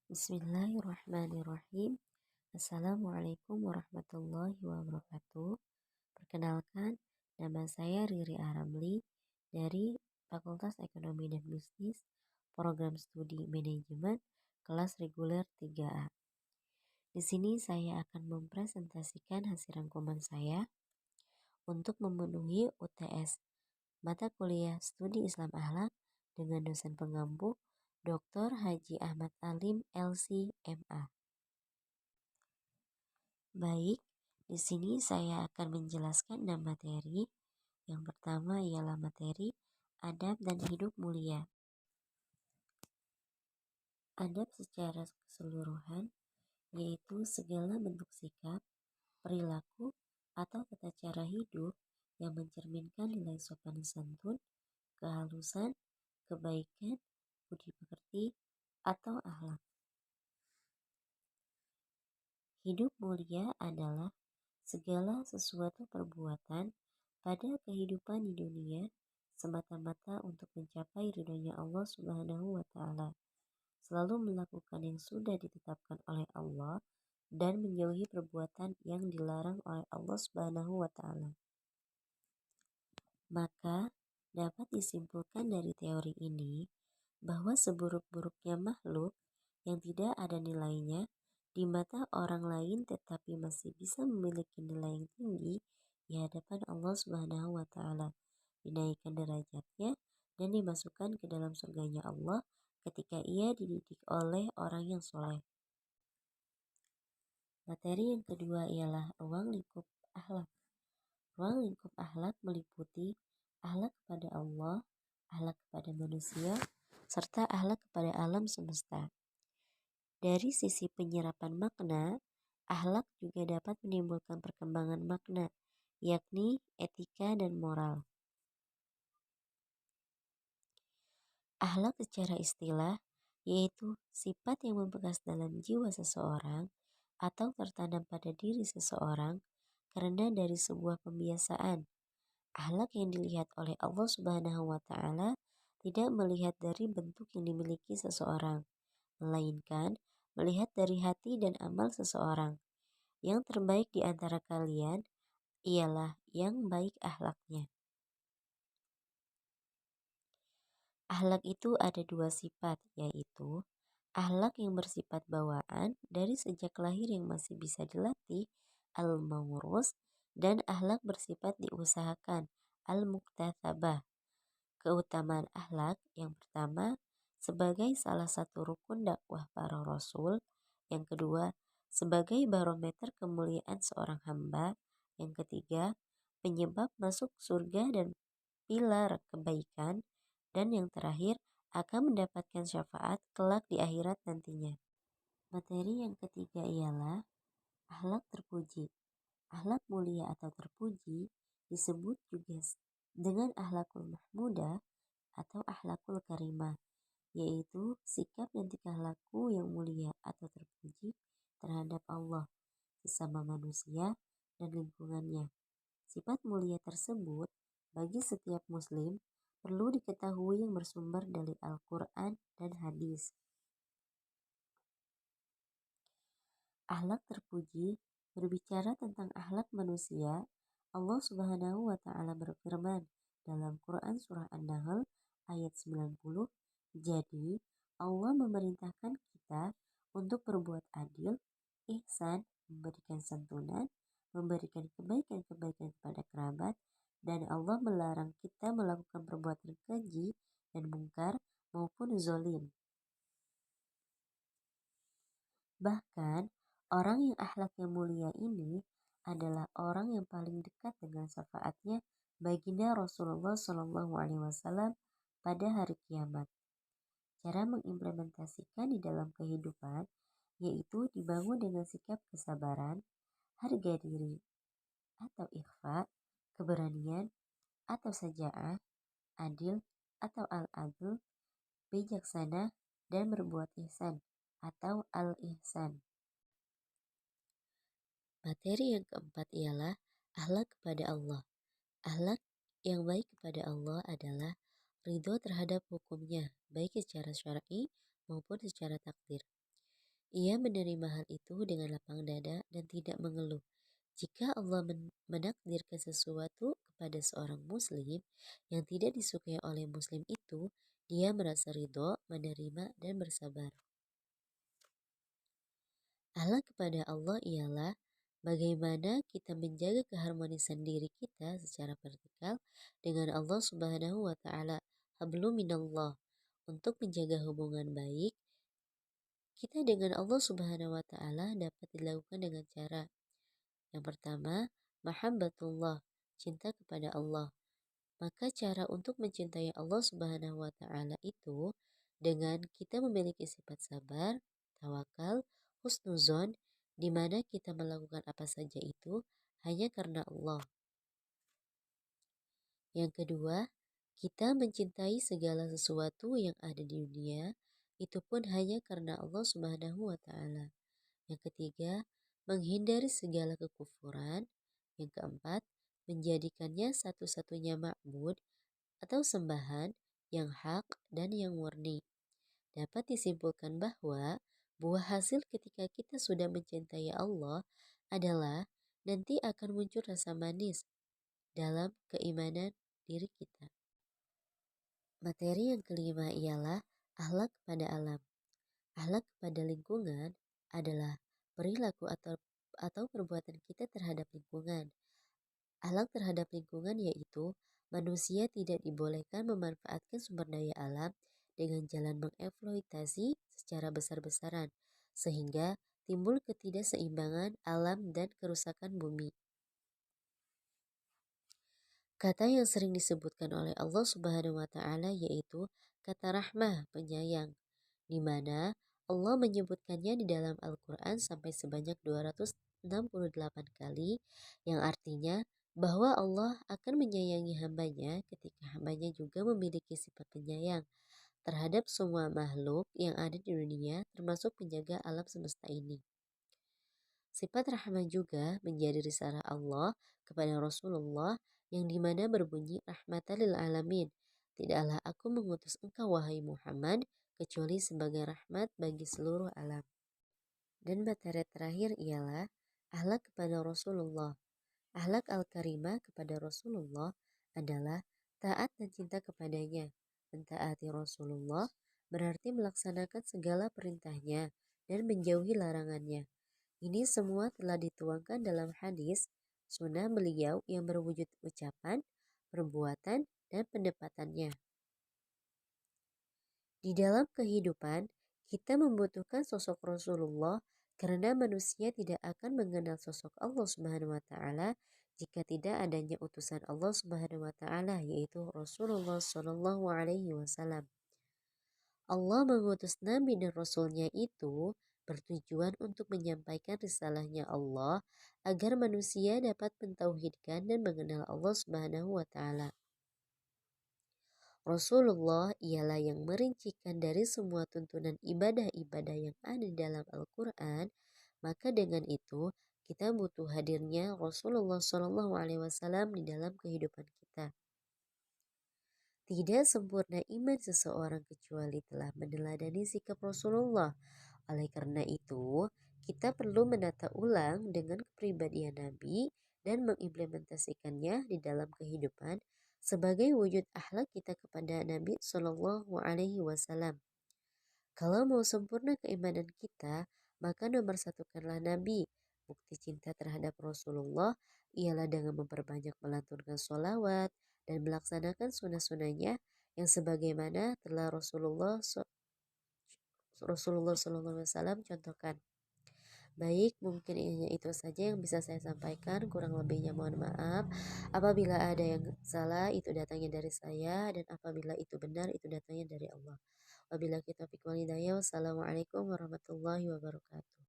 Bismillahirrahmanirrahim. Assalamualaikum warahmatullahi wabarakatuh. Perkenalkan, nama saya Riri Aramli dari Fakultas Ekonomi dan Bisnis, Program Studi Manajemen, kelas reguler 3A. Di sini saya akan mempresentasikan hasil rangkuman saya untuk memenuhi UTS mata kuliah Studi Islam Akhlak dengan dosen pengampu Dr. Haji Ahmad Alim LC MA. Baik, di sini saya akan menjelaskan 6 materi. Yang pertama ialah materi adab dan hidup mulia. Adab secara keseluruhan yaitu segala bentuk sikap, perilaku, atau tata cara hidup yang mencerminkan nilai sopan santun, kehalusan, kebaikan, budi pekerti, atau akhlak. Hidup mulia adalah segala sesuatu perbuatan pada kehidupan di dunia semata-mata untuk mencapai ridhonya Allah Subhanahu wa Ta'ala, selalu melakukan yang sudah ditetapkan oleh Allah dan menjauhi perbuatan yang dilarang oleh Allah Subhanahu wa Ta'ala. Maka dapat disimpulkan dari teori ini bahwa seburuk-buruknya makhluk yang tidak ada nilainya di mata orang lain tetapi masih bisa memiliki nilai yang tinggi di hadapan Allah Subhanahu wa Ta'ala, dinaikkan derajatnya dan dimasukkan ke dalam surganya Allah ketika ia dididik oleh orang yang soleh. Materi yang kedua ialah ruang lingkup akhlak. Ruang lingkup akhlak meliputi akhlak kepada Allah, akhlak kepada manusia, serta akhlak kepada alam semesta. Dari sisi penyerapan makna, akhlak juga dapat menimbulkan perkembangan makna, yakni etika dan moral. Akhlak secara istilah yaitu sifat yang membekas dalam jiwa seseorang atau tertanam pada diri seseorang karena dari sebuah pembiasaan. Akhlak yang dilihat oleh Allah Subhanahu wa Ta'ala tidak melihat dari bentuk yang dimiliki seseorang, melainkan melihat dari hati dan amal seseorang. Yang terbaik di antara kalian ialah yang baik akhlaknya. Akhlak itu ada dua sifat, yaitu akhlak yang bersifat bawaan dari sejak lahir yang masih bisa dilatih, al-mawrus, dan akhlak bersifat diusahakan, al-muktasabah. Keutamaan akhlak yang pertama sebagai salah satu rukun dakwah para rasul, yang kedua sebagai barometer kemuliaan seorang hamba, yang ketiga penyebab masuk surga dan pilar kebaikan, dan yang terakhir akan mendapatkan syafaat kelak di akhirat nantinya. Materi yang ketiga ialah akhlak terpuji. Akhlak mulia atau terpuji disebut juga dengan akhlakul mahmudah atau akhlakul karimah, yaitu sikap dan tingkah laku yang mulia atau terpuji terhadap Allah, sesama manusia, dan lingkungannya. Sifat mulia tersebut bagi setiap muslim perlu diketahui yang bersumber dari Al-Quran dan hadis. Akhlak terpuji berbicara tentang akhlak manusia. Allah Subhanahu wa Ta'ala berfirman dalam Quran surah An-Nahl ayat 90, jadi Allah memerintahkan kita untuk berbuat adil, ihsan, memberikan santunan, memberikan kebaikan-kebaikan kepada kerabat, dan Allah melarang kita melakukan perbuatan keji dan mungkar maupun zolim. Bahkan orang yang akhlaknya mulia ini adalah orang yang paling dekat dengan syafaatnya baginda Rasulullah SAW pada hari kiamat. Cara mengimplementasikan di dalam kehidupan yaitu dibangun dengan sikap kesabaran, harga diri atau ikhfa, keberanian atau saja'ah, adil atau al-adl, bijaksana, dan berbuat ihsan atau al-ihsan. Materi yang keempat ialah akhlak kepada Allah. Akhlak yang baik kepada Allah adalah ridho terhadap hukumnya, baik secara syar'i maupun secara takdir. Ia menerima hal itu dengan lapang dada dan tidak mengeluh. Jika Allah menakdirkan sesuatu kepada seorang muslim yang tidak disukai oleh muslim itu, dia merasa ridho, menerima, dan bersabar. Ahlak kepada Allah ialah bagaimana kita menjaga keharmonisan diri kita secara vertikal dengan Allah Subhanahu wa taala. Hablum minallah. Untuk menjaga hubungan baik kita dengan Allah Subhanahu wa taala dapat dilakukan dengan cara yang pertama, mahabbatullah, cinta kepada Allah. Maka cara untuk mencintai Allah Subhanahu wa taala itu dengan kita memiliki sifat sabar, tawakal, husnuzon, di mana kita melakukan apa saja itu hanya karena Allah. Yang kedua, kita mencintai segala sesuatu yang ada di dunia, itu pun hanya karena Allah Subhanahu wa taala. Yang ketiga, menghindari segala kekufuran. Yang keempat, menjadikannya satu-satunya ma'bud atau sembahan yang hak dan yang murni. Dapat disimpulkan bahwa buah hasil ketika kita sudah mencintai Allah adalah nanti akan muncul rasa manis dalam keimanan diri kita. Materi yang kelima ialah akhlak pada alam. Akhlak pada lingkungan adalah perilaku atau perbuatan kita terhadap lingkungan. Akhlak terhadap lingkungan yaitu manusia tidak dibolehkan memanfaatkan sumber daya alam dengan jalan mengeksploitasi secara besar-besaran sehingga timbul ketidakseimbangan alam dan kerusakan bumi. Kata yang sering disebutkan oleh Allah Subhanahu wa taala yaitu kata rahmah, penyayang, di mana Allah menyebutkannya di dalam Al-Qur'an sampai sebanyak 268 kali, yang artinya bahwa Allah akan menyayangi hambanya ketika hambanya juga memiliki sifat penyayang terhadap semua makhluk yang ada di dunia termasuk penjaga alam semesta ini. Sifat rahmah juga menjadi risalah Allah kepada Rasulullah yang dimana berbunyi rahmatan lil alamin. Tidaklah aku mengutus engkau wahai Muhammad kecuali sebagai rahmat bagi seluruh alam. Dan materi terakhir ialah akhlak kepada Rasulullah. Akhlak al-karimah kepada Rasulullah adalah taat dan cinta kepadanya. Mentaati Rasulullah berarti melaksanakan segala perintahnya dan menjauhi larangannya. Ini semua telah dituangkan dalam hadis sunnah beliau yang berwujud ucapan, perbuatan, dan pendapatannya. Di dalam kehidupan, kita membutuhkan sosok Rasulullah karena manusia tidak akan mengenal sosok Allah Subhanahu wa taala jika tidak adanya utusan Allah Subhanahu wa taala yaitu Rasulullah Shallallahu alaihi wasallam. Allah mengutus Nabi dan Rasulnya itu bertujuan untuk menyampaikan risalahnya Allah agar manusia dapat mentauhidkan dan mengenal Allah Subhanahu wa taala. Rasulullah ialah yang merincikan dari semua tuntunan ibadah-ibadah yang ada di dalam Al-Quran, maka dengan itu kita butuh hadirnya Rasulullah SAW di dalam kehidupan kita. Tidak sempurna iman seseorang kecuali telah meneladani sikap Rasulullah. Oleh karena itu, kita perlu menata ulang dengan kepribadian Nabi dan mengimplementasikannya di dalam kehidupan sebagai wujud akhlak kita kepada Nabi Shallallahu Alaihi Wasallam. Kalau mau sempurna keimanan kita, maka nomor satukanlah Nabi. Bukti cinta terhadap Rasulullah ialah dengan memperbanyak melantunkan sholawat dan melaksanakan sunnah-sunnahnya yang sebagaimana telah Rasulullah SAW contohkan. Baik, mungkin hanya itu saja yang bisa saya sampaikan. Kurang lebihnya mohon maaf. Apabila ada yang salah, itu datangnya dari saya. Dan apabila itu benar, itu datangnya dari Allah. Wabillahi taufiq wal hidayah. Wassalamualaikum warahmatullahi wabarakatuh.